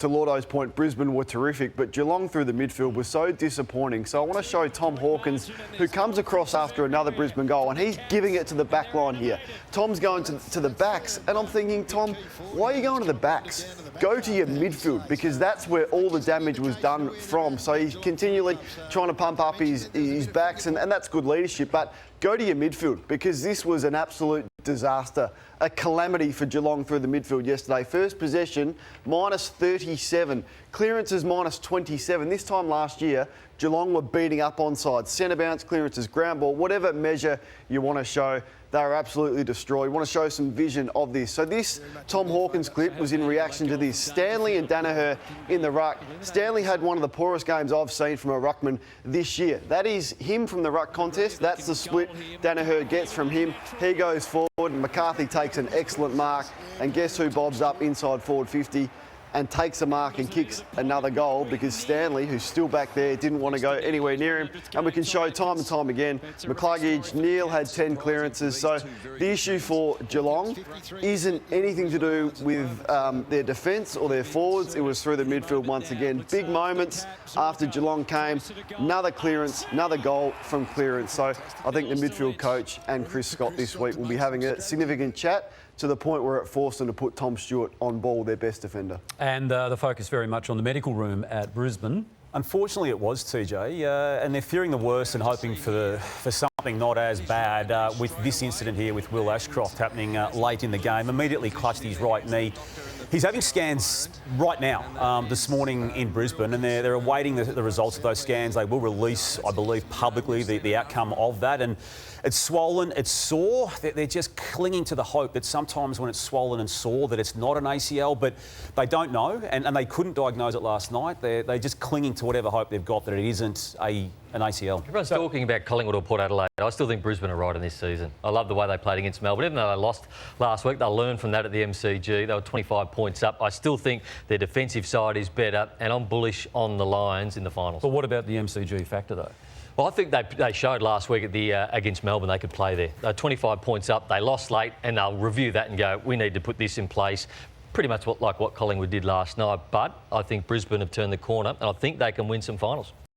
To Lordo's point, Brisbane were terrific, but Geelong through the midfield was so disappointing. So I want to show Tom Hawkins, who comes across after another Brisbane goal, and he's giving it to the back line here. Tom's going to the backs, and I'm thinking, Tom, why are you going to the backs? Go to your midfield, because that's where all the damage was done from. So he's continually trying to pump up his backs, and that's good leadership. But go to your midfield, because this was an absolute disaster, a calamity for Geelong through the midfield yesterday. First possession, minus 37. Clearances, minus 27. This time last year, Geelong were beating up onside. Centre bounce, clearances, ground ball, whatever measure you want to show, they were absolutely destroyed. We want to show some vision of this. So this Tom Hawkins clip was in reaction to this. Stanley and Danaher in the ruck. Stanley had one of the poorest games I've seen from a ruckman this year. That is him from the ruck contest. That's the split Danaher gets from him. He goes forward and McCarthy takes an excellent mark. And guess who bobs up inside forward 50 and takes a mark and kicks another goal, because Stanley, who's still back there, didn't want to go anywhere near him. And we can show time and time again, McCluggage, Neil had 10 clearances. So the issue for Geelong isn't anything to do with their defence or their forwards. It was through the midfield once again. Big moments after Geelong came. Another clearance, another goal from clearance. So I think the midfield coach and Chris Scott this week will be having a significant chat, to the point where it forced them to put Tom Stewart on ball, their best defender. And the focus very much on the medical room at Brisbane. Unfortunately, it was, TJ, and they're fearing the worst and hoping for something not as bad with this incident here with Will Ashcroft happening late in the game. Immediately clutched his right knee. He's having scans right now, this morning in Brisbane, and they're awaiting the results of those scans. They will release, I believe, publicly the outcome of that. And it's swollen, it's sore. They're just clinging to the hope that sometimes when it's swollen and sore that it's not an ACL, but they don't know, and they couldn't diagnose it last night. They're just clinging to whatever hope they've got that it isn't an ACL. Everyone's talking about Collingwood or Port Adelaide. I still think Brisbane are right in this season. I love the way they played against Melbourne. Even though they lost last week, they'll learn from that at the MCG. They were 25 points up. I still think their defensive side is better, and I'm bullish on the Lions in the finals. But what about the MCG factor, though? Well, I think they showed last week at the against Melbourne they could play there. They're 25 points up. They lost late, and they'll review that and go, we need to put this in place. Pretty much like what Collingwood did last night. But I think Brisbane have turned the corner, and I think they can win some finals.